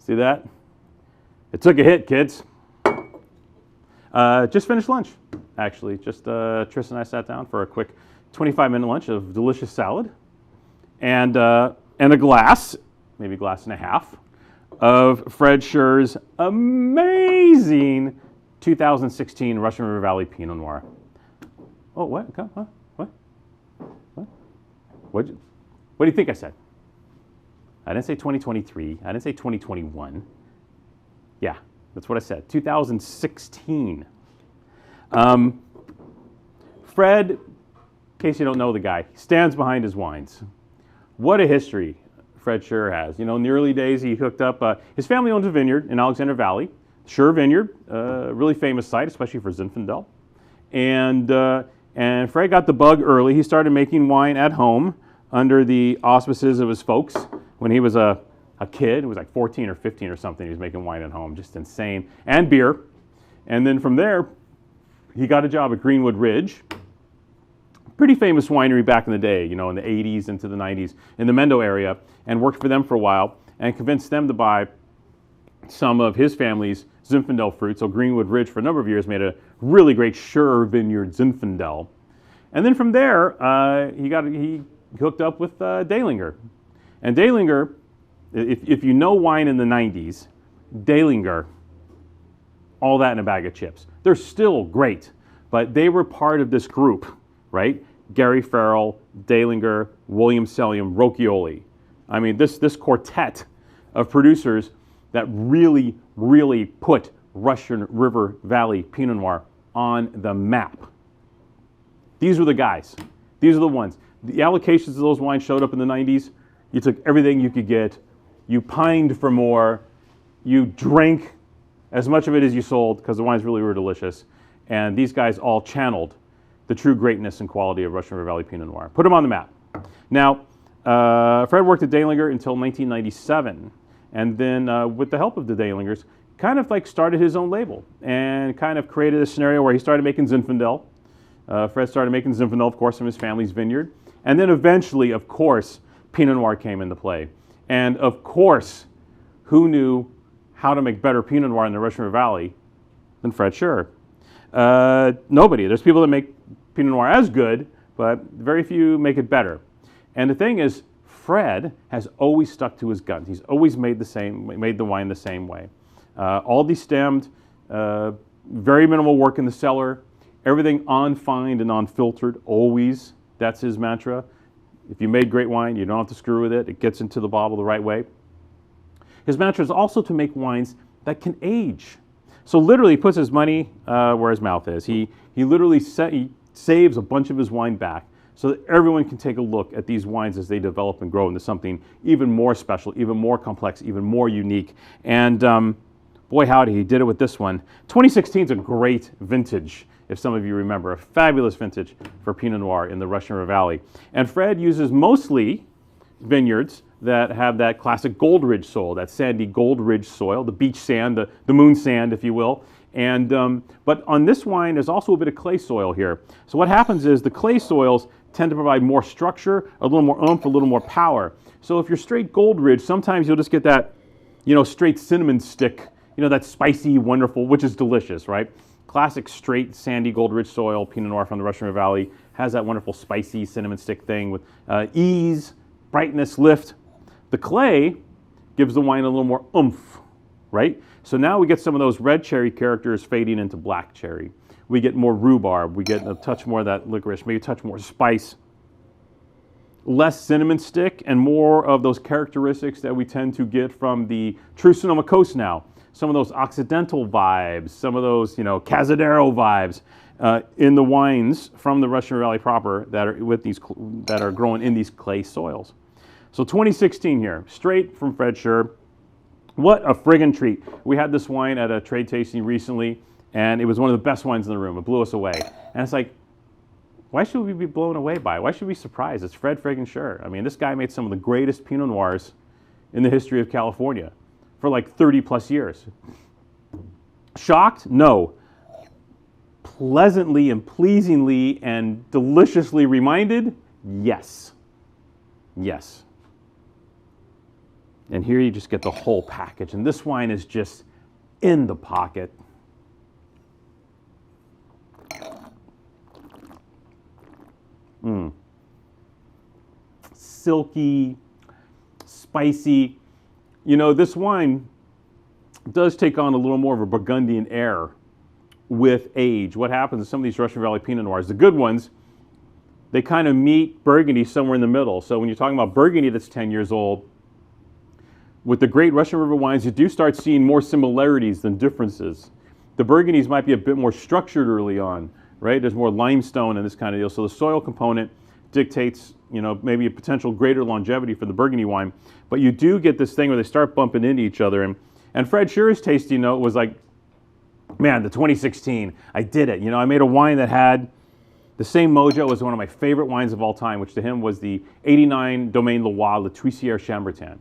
See that? It took a hit, kids. Just finished lunch, actually. Just Tris and I sat down for a quick 25-minute lunch of delicious salad and a glass, maybe a glass and a half, of Fred Scherr's amazing 2016 Russian River Valley Pinot Noir. Oh, what? What? What do you think I said? I didn't say 2023. I didn't say 2021. Yeah, that's what I said. 2016. Fred, in case you don't know the guy, stands behind his wines. What a history Fred Scherr has. You know, in the early days, he hooked up, his family owns a vineyard in Alexander Valley, Scherr Vineyard, really famous site, especially for Zinfandel. And Fred got the bug early. He started making wine at home under the auspices of his folks when he was a kid. He was like 14 or 15 or something. He was making wine at home, just insane, and beer. And then from there, he got a job at Greenwood Ridge, pretty famous winery back in the day, you know, in the 80s into the 90s, in the Mendo area, and worked for them for a while and convinced them to buy some of his family's Zinfandel fruit. So Greenwood Ridge for a number of years made a really great Scherr vineyard Zinfandel. And then from there, he hooked up with Dalinger. And Dalinger, if you know wine in the 90s, Dalinger, all that in a bag of chips. They're still great, but they were part of this group, right? Gary Farrell, Dalinger, William Sellium, Rocchioli. I mean, this quartet of producers that really, really put Russian River Valley Pinot Noir on the map. These were the guys. These are the ones. The allocations of those wines showed up in the 90s. You took everything you could get. You pined for more. You drank as much of it as you sold because the wines really were delicious. And these guys all channeled the true greatness and quality of Russian River Valley Pinot Noir. Put them on the map. Now, Fred worked at Dalinger until 1997. And then with the help of the Dalingers, kind of like started his own label and kind of created a scenario where he started making Zinfandel. Fred started making Zinfandel, of course, from his family's vineyard. And then eventually, of course, Pinot Noir came into play. And of course, who knew how to make better Pinot Noir in the Russian River Valley than Fred Scherr? Nobody. There's people that make Pinot Noir as good, but very few make it better. And the thing is, Fred has always stuck to his guns. He's always made the wine the same way. All destemmed, very minimal work in the cellar, everything on-fined and on-filtered, always. That's his mantra. If you made great wine, you don't have to screw with it. It gets into the bottle the right way. His mantra is also to make wines that can age. So literally he puts his money where his mouth is. He literally he saves a bunch of his wine back so that everyone can take a look at these wines as they develop and grow into something even more special, even more complex, even more unique. And boy howdy, he did it with this one. 2016 is a great vintage, if some of you remember, a fabulous vintage for Pinot Noir in the Russian River Valley. And Fred uses mostly vineyards that have that classic Gold Ridge soil, that sandy Gold Ridge soil, the beach sand, the moon sand, if you will. And but on this wine, there's also a bit of clay soil here. So what happens is the clay soils tend to provide more structure, a little more oomph, a little more power. So if you're straight Gold Ridge, sometimes you'll just get that, you know, straight cinnamon stick, you know, that spicy, wonderful, which is delicious, right? Classic straight sandy Gold Ridge soil, Pinot Noir from the Russian River Valley, has that wonderful spicy cinnamon stick thing with ease, brightness, lift. The clay gives the wine a little more oomph, right? So now we get some of those red cherry characters fading into black cherry. We get more rhubarb, we get a touch more of that licorice, maybe a touch more spice. Less cinnamon stick and more of those characteristics that we tend to get from the true Sonoma Coast now. Some of those Occidental vibes, some of those, you know, Cazadero vibes in the wines from the Russian River Valley proper that are growing in these clay soils. So 2016 here, straight from Fred Scherr. What a friggin' treat. We had this wine at a trade tasting recently, and it was one of the best wines in the room. It blew us away. And it's like, why should we be blown away by it? Why should we be surprised? It's Fred friggin' Scherr. I mean, this guy made some of the greatest Pinot Noirs in the history of California for like 30 plus years. Shocked? No. Pleasantly and pleasingly and deliciously reminded? Yes. Yes. And here you just get the whole package. And this wine is just in the pocket. Silky, spicy. You know, this wine does take on a little more of a Burgundian air with age. What happens in some of these Russian Valley Pinot Noirs, the good ones, they kind of meet Burgundy somewhere in the middle. So when you're talking about Burgundy that's 10 years old, with the great Russian River wines, you do start seeing more similarities than differences. The Burgundies might be a bit more structured early on, right? There's more limestone and this kind of deal. So the soil component dictates, you know, maybe a potential greater longevity for the Burgundy wine. But you do get this thing where they start bumping into each other. And Fred Scherr's tasting note was like, man, the 2016, I did it. You know, I made a wine that had the same mojo. It was one of my favorite wines of all time, which to him was the 89 Domaine Loire Le Tuissier Chambertin.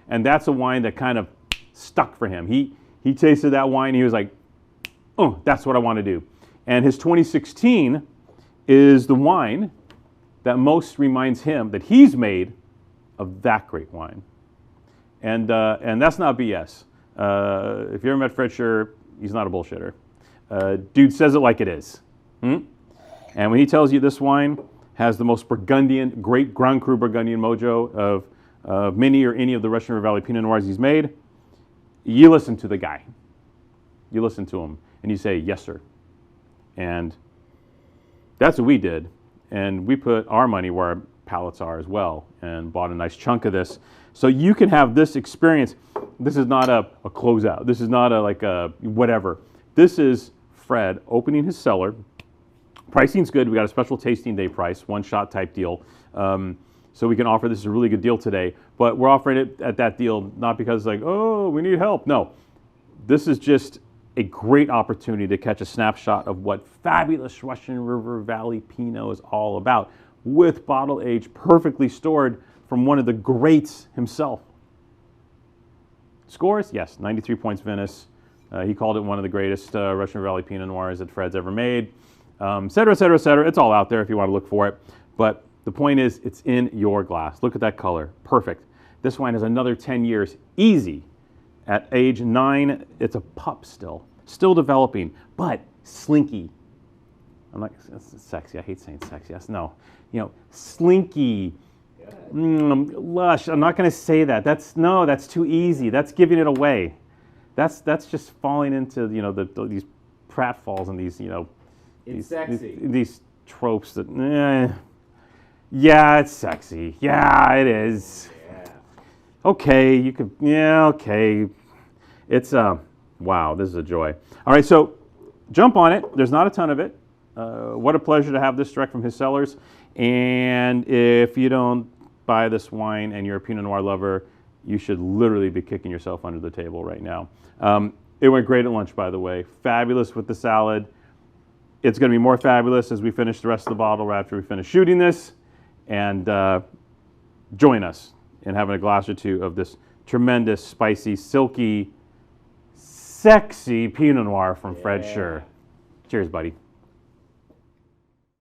And that's a wine that kind of stuck for him. He tasted that wine and he was like, oh, that's what I want to do. And his 2016 is the wine that most reminds him that he's made of that great wine. And that's not BS. If you ever met Fred Scherr, he's not a bullshitter. Dude says it like it is. And when he tells you this wine has the most Burgundian, great Grand Cru Burgundian mojo of many or any of the Russian River Valley Pinot Noirs he's made, you listen to the guy. You listen to him and you say, yes, sir. And that's what we did. And we put our money where our palates are as well and bought a nice chunk of this. So you can have this experience. This is not a closeout. This is not like a whatever. This is Fred opening his cellar. Pricing's good. We got a special tasting day price, one shot type deal. So we can offer this as a really good deal today. But we're offering it at that deal not because like, oh, we need help. No, this is just a great opportunity to catch a snapshot of what fabulous Russian River Valley Pinot is all about, with bottle aged, perfectly stored from one of the greats himself. Scores? Yes, 93 points Venice. He called it one of the greatest Russian River Valley Pinot Noirs that Fred's ever made, et cetera, et cetera, et cetera. It's all out there if you want to look for it. But the point is, it's in your glass. Look at that color. Perfect. This wine has another 10 years, easy. At age 9, it's a pup still developing, but slinky. I'm like, it's sexy. I hate saying sexy. Yes, no. You know, slinky, lush. I'm not going to say that. That's too easy. That's giving it away. That's just falling into, you know, these pratfalls and these, you know, these tropes that. Yeah, it's sexy. Yeah, it is. Yeah. Okay, you could. Yeah, okay. It's wow. This is a joy. All right, so jump on it. There's not a ton of it. What a pleasure to have this direct from his cellars. And if you don't buy this wine and you're a Pinot Noir lover, you should literally be kicking yourself under the table right now. It went great at lunch, by the way. Fabulous with the salad. It's going to be more fabulous as we finish the rest of the bottle right after we finish shooting this. And join us in having a glass or two of this tremendous, spicy, silky, sexy Pinot Noir from Fred Scherr. Cheers, buddy.